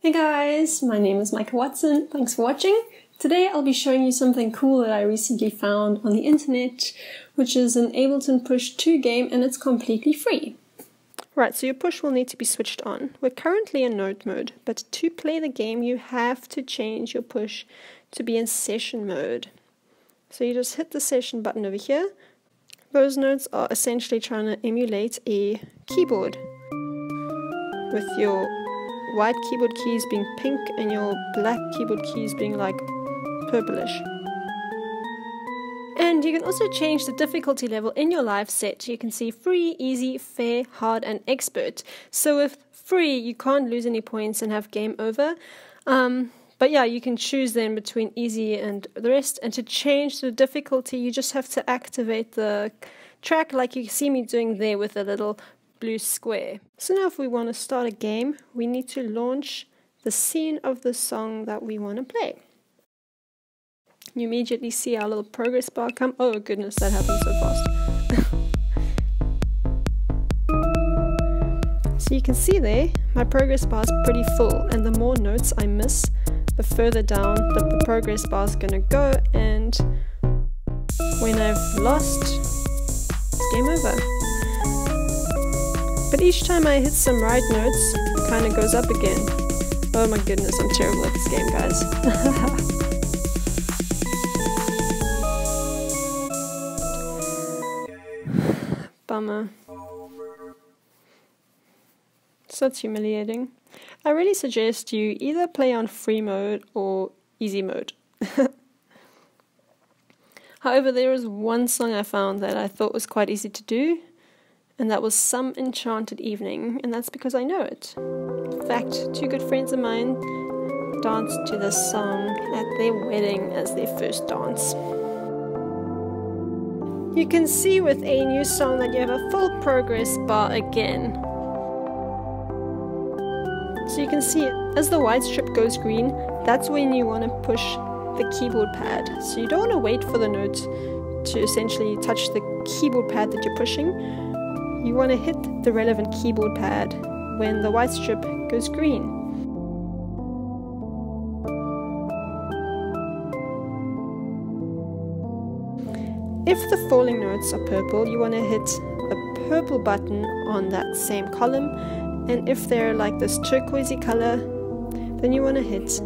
Hey guys, my name is Micah Watson. Thanks for watching. Today I'll be showing you something cool that I recently found on the internet, which is an Ableton Push 2 game, and it's completely free. Right, so your push will need to be switched on. We're currently in note mode, but to play the game you have to change your push to be in session mode. So you just hit the session button over here. Those notes are essentially trying to emulate a keyboard, with your white keyboard keys being pink and your black keyboard keys being like purplish. And you can also change the difficulty level in your live set. You can see free, easy, fair, hard and expert. So with free you can't lose any points and have game over. But yeah, you can choose then between easy and the rest, and to change the difficulty you just have to activate the track like you see me doing there with a little blue square. So now if we want to start a game, we need to launch the scene of the song that we want to play. You immediately see our little progress bar come. Oh goodness, that happened so fast. So you can see there, my progress bar is pretty full, and the more notes I miss, the further down the progress bar is going to go, and when I've lost, it's game over. But each time I hit some right notes, it kind of goes up again. Oh my goodness, I'm terrible at this game, guys. Bummer. So that's humiliating. I really suggest you either play on free mode or easy mode. However, there is one song I found that I thought was quite easy to do, and that was Some Enchanted Evening, and that's because I know it. In fact, two good friends of mine danced to this song at their wedding as their first dance. You can see with a new song that you have a full progress bar again. So you can see as the white strip goes green, that's when you want to push the keyboard pad. So you don't want to wait for the note to essentially touch the keyboard pad that you're pushing. You want to hit the relevant keyboard pad when the white strip goes green. If the falling notes are purple, you want to hit a purple button on that same column, and if they're like this turquoisey color, then you want to hit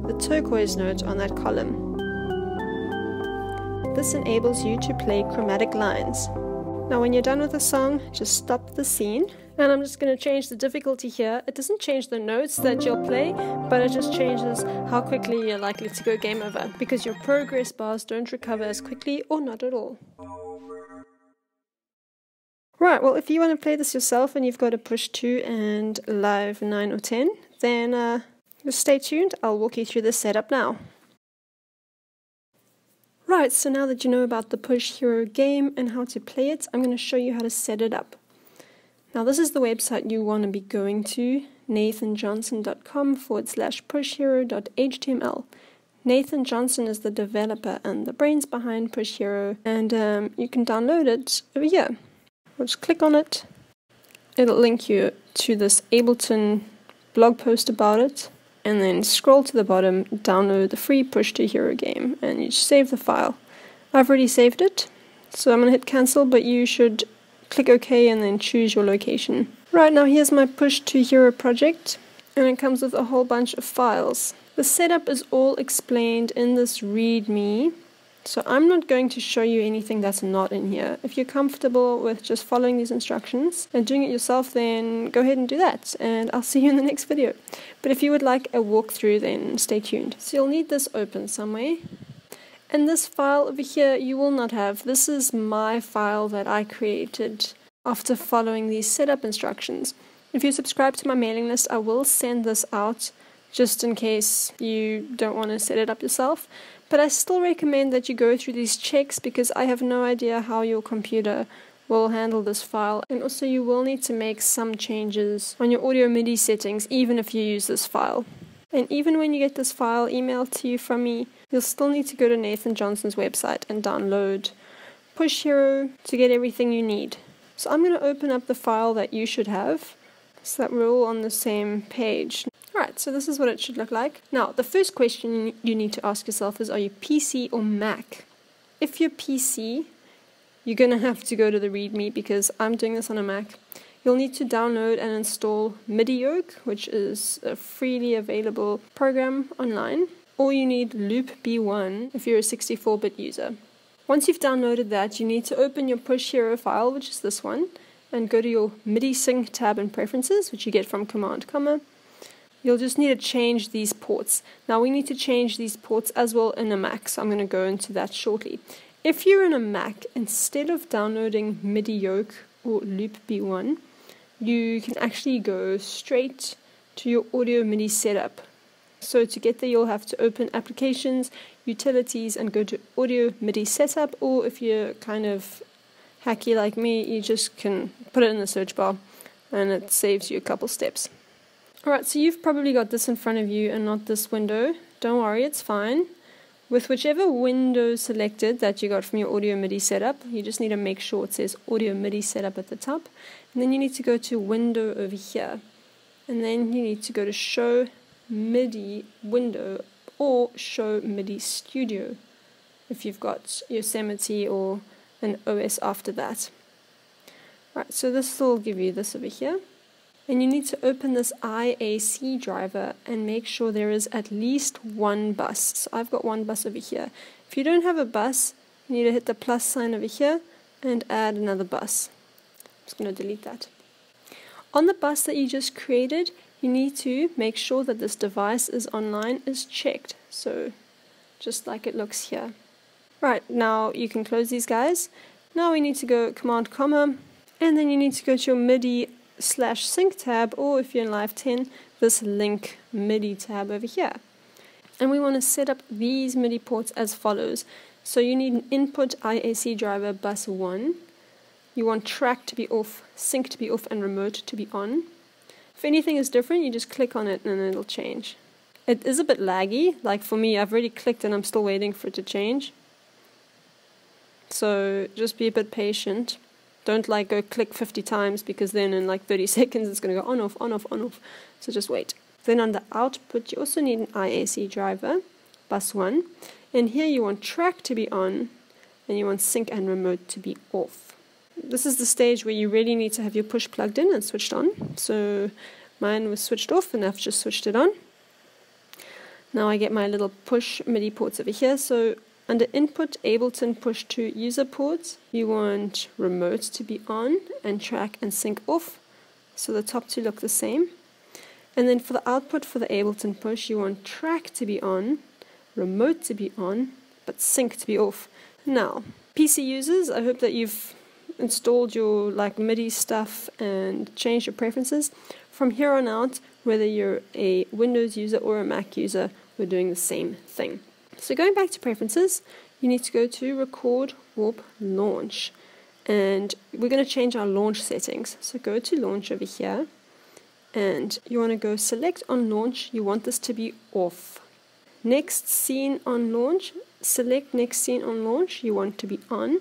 the turquoise note on that column. This enables you to play chromatic lines. Now when you're done with the song, just stop the scene, and I'm just going to change the difficulty here. It doesn't change the notes that you'll play, but it just changes how quickly you're likely to go game over, because your progress bars don't recover as quickly or not at all. Right, well if you want to play this yourself and you've got a push 2 and live 9 or 10, then just stay tuned, I'll walk you through the setup now. Right, so now that you know about the Push Hero game and how to play it, I'm going to show you how to set it up. Now this is the website you want to be going to, nathanjohnson.com/pushhero.html. Nathan Johnson is the developer and the brains behind Push Hero, and you can download it over here. We'll just click on it. It'll link you to this Ableton blog post about it, and then scroll to the bottom, download the free Push to Hero game, and you save the file. I've already saved it, so I'm going to hit cancel, but you should click OK and then choose your location. Right, now here's my Push to Hero project, and it comes with a whole bunch of files. The setup is all explained in this README, so I'm not going to show you anything that's not in here. If you're comfortable with just following these instructions and doing it yourself, then go ahead and do that, and I'll see you in the next video. But if you would like a walkthrough, then stay tuned. So you'll need this open somewhere. And this file over here you will not have. This is my file that I created after following these setup instructions. If you subscribe to my mailing list, I will send this out just in case you don't want to set it up yourself. But I still recommend that you go through these checks, because I have no idea how your computer will handle this file, and also you will need to make some changes on your audio MIDI settings even if you use this file. And even when you get this file emailed to you from me, you'll still need to go to Nathan Johnson's website and download Push Hero to get everything you need. So I'm going to open up the file that you should have, so that we're all on the same page. Alright, so this is what it should look like. Now, the first question you need to ask yourself is, are you PC or Mac? If you're PC, you're going to have to go to the README because I'm doing this on a Mac. You'll need to download and install MIDI yoke, which is a freely available program online. Or you need loop B1 if you're a 64-bit user. Once you've downloaded that, you need to open your push hero file, which is this one, and go to your MIDI sync tab and preferences, which you get from Command Comma. You'll just need to change these ports. Now we need to change these ports as well in a Mac, so I'm going to go into that shortly. If you're in a Mac, instead of downloading MIDI yoke or loop B1, you can actually go straight to your audio MIDI setup. So to get there, you'll have to open Applications, Utilities, and go to Audio MIDI Setup, or if you're kind of hacky like me, you just can put it in the search bar and it saves you a couple steps. Alright, so you've probably got this in front of you and not this window. Don't worry, it's fine. With whichever window selected that you got from your Audio MIDI Setup, you just need to make sure it says Audio MIDI Setup at the top. And then you need to go to Window over here. And then you need to go to Show MIDI Window or Show MIDI Studio if you've got Yosemite or an OS after that. Right, so this will give you this over here. And you need to open this IAC driver and make sure there is at least one bus. So I've got one bus over here. If you don't have a bus, you need to hit the plus sign over here and add another bus. I'm just going to delete that. On the bus that you just created, you need to make sure that this device is online is checked. So just like it looks here. Right, now you can close these guys. Now we need to go Command Comma, and then you need to go to your MIDI/sync tab, or if you're in Live 10, this link MIDI tab over here. And we want to set up these MIDI ports as follows. So you need an input IAC driver bus 1. You want track to be off, sync to be off, and remote to be on. If anything is different, you just click on it and it'll change. It is a bit laggy, like for me, I've already clicked and I'm still waiting for it to change. So just be a bit patient. Don't like go click 50 times because then in like 30 seconds it's going to go on, off, on, off, on, off. So just wait. Then on the output, you also need an IAC driver, bus 1. And here you want track to be on and you want sync and remote to be off. This is the stage where you really need to have your push plugged in and switched on. So mine was switched off and I've just switched it on. Now I get my little push MIDI ports over here. So under input, Ableton push to user ports, you want remote to be on and track and sync off. So the top two look the same. And then for the output for the Ableton push, you want track to be on, remote to be on, but sync to be off. Now, PC users, I hope that you've installed your like MIDI stuff and changed your preferences. From here on out, whether you're a Windows user or a Mac user, we're doing the same thing. So going back to preferences, you need to go to Record, Warp, Launch. And we're going to change our launch settings. So go to Launch over here. And you want to go select on launch. You want this to be off. Next scene on launch. Select next scene on launch. You want to be on.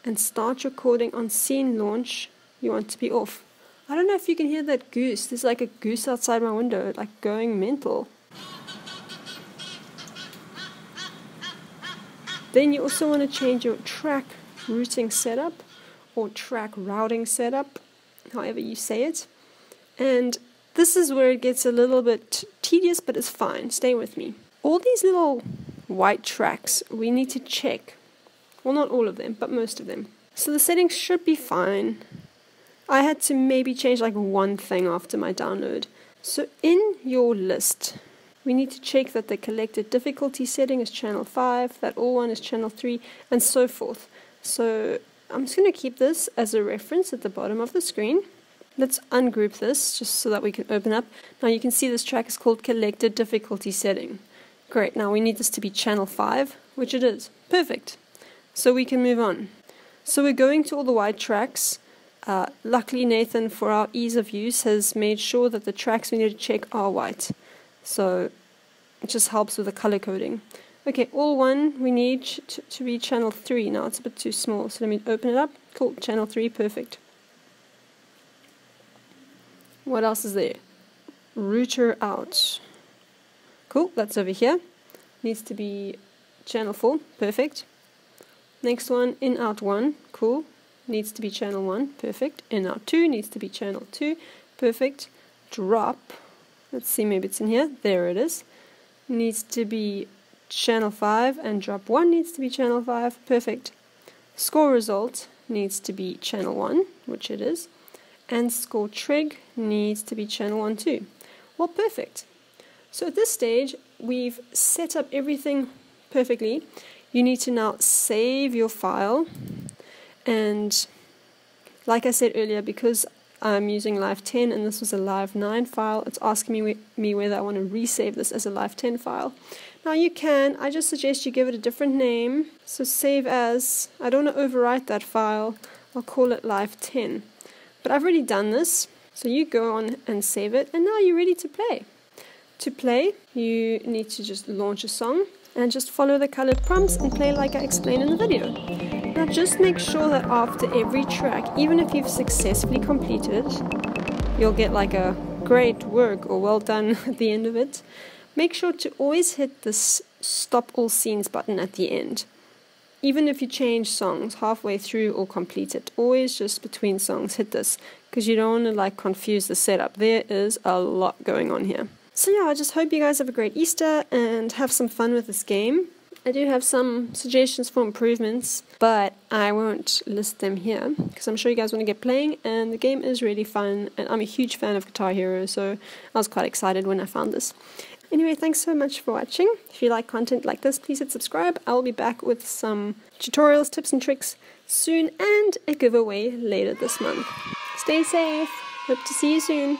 And start recording on scene launch. You want to be off. I don't know if you can hear that goose. There's like a goose outside my window, like going mental. Then you also want to change your track routing setup or track routing setup, however you say it. And this is where it gets a little bit tedious, but it's fine. Stay with me. All these little white tracks, we need to check. Well, not all of them, but most of them. So the settings should be fine. I had to maybe change like one thing after my download. So in your list, we need to check that the collected difficulty setting is channel 5, that all one is channel 3, and so forth. So I'm just going to keep this as a reference at the bottom of the screen. Let's ungroup this just so that we can open up. Now you can see this track is called collected difficulty setting. Great, now we need this to be channel 5, which it is. Perfect. So we can move on. So we're going to all the white tracks. Luckily Nathan, for our ease of use, has made sure that the tracks we need to check are white. So it just helps with the color coding. Okay, all one we need to be channel 3. Now it's a bit too small, so let me open it up. Cool, channel 3, perfect. What else is there? router out. Cool, that's over here. Needs to be channel 4, perfect. Next one, in out 1, cool. Needs to be channel 1, perfect. In out 2 needs to be channel 2, perfect. Drop, let's see, maybe it's in here. There it is. Needs to be channel 5, and drop 1 needs to be channel 5, perfect. Score result needs to be channel 1, which it is. And score trig needs to be channel 1 too. Well, perfect. So at this stage, we've set up everything perfectly. You need to now save your file, and like I said earlier, because I'm using Live 10 and this was a Live 9 file, it's asking me whether I want to resave this as a Live 10 file. Now you can, I just suggest you give it a different name. So save as, I don't want to overwrite that file, I'll call it Live 10. But I've already done this, so you go on and save it, and now you're ready to play. To play, you need to just launch a song and just follow the colored prompts and play like I explained in the video. Now just make sure that after every track, even if you've successfully completed, you'll get like a great work or well done at the end of it. Make sure to always hit this stop all scenes button at the end. Even if you change songs halfway through or complete it, always just between songs hit this, because you don't want to like confuse the setup. There is a lot going on here. So yeah, I just hope you guys have a great Easter and have some fun with this game. I do have some suggestions for improvements, but I won't list them here because I'm sure you guys want to get playing, and the game is really fun, and I'm a huge fan of Guitar Hero, so I was quite excited when I found this. Anyway, thanks so much for watching. If you like content like this, please hit subscribe. I'll be back with some tutorials, tips and tricks soon, and a giveaway later this month. Stay safe. Hope to see you soon.